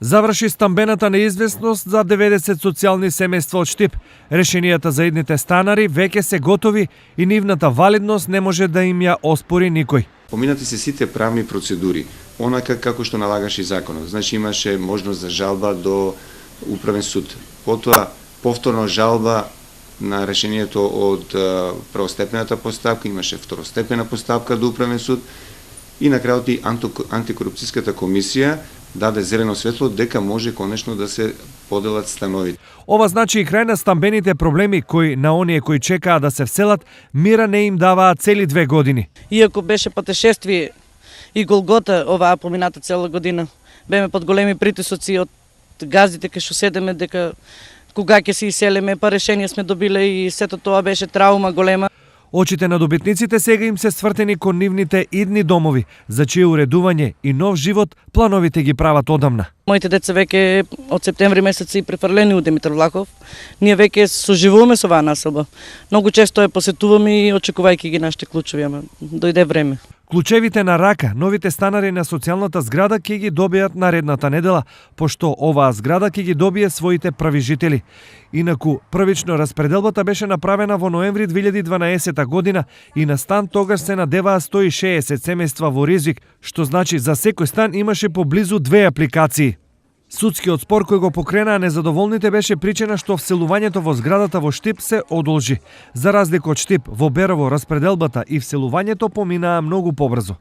Заврши стамбената неизвестност за 90 социјални семејства од Штип. Решенијата за идните станари веќе се готови и нивната валидност не може да им ја оспори никој. Поминати се сите правни процедури, онака како што налагаше и законот. Значи имаше можност за жалба до управен суд. Потоа повторно жалба на решението од првостепената постапка, имаше второстепена постапка до управен суд и на крајот и антикорупцијската комисија даде зелено светло дека може конечно да се поделат становите. Ова значи и крај на стамбените проблеми кои на оние кои чекаат да се вселат, мира не им даваат цели 2 години. Иако беше патешествие и голгота оваа помината цела година, беме под големи притисоци од газдите кај што седеме дека кога ќе се иселиме, па решение сме добиле и сето тоа беше траума голема. Очите на добитниците сега им се свртени кон нивните идни домови, за чие уредување и нов живот плановите ги прават одамна. Моите деца веќе од септември месец се префрлени у Димитар Влахов. Ние веќе соживуваме со оваа населба. Многу често ја посетуваме и очекувајќи ги нашите клучеви, ама дојде време. Клучевите на рака новите станари на социјалната зграда ќе ги добијат наредната недела, пошто оваа зграда ќе ги добие своите први жители. Инаку, првично распределбата беше направена во ноември 2012 година и на стан тогаш се надеваа 160 семејства во ризик, што значи за секој стан имаше поблизу 2 апликации. Судскиот спор кој го покренаа незадоволните беше причина што вселувањето во зградата во Штип се одолжи. За разлика од Штип, во Берово распределбата и вселувањето поминаа многу побрзо.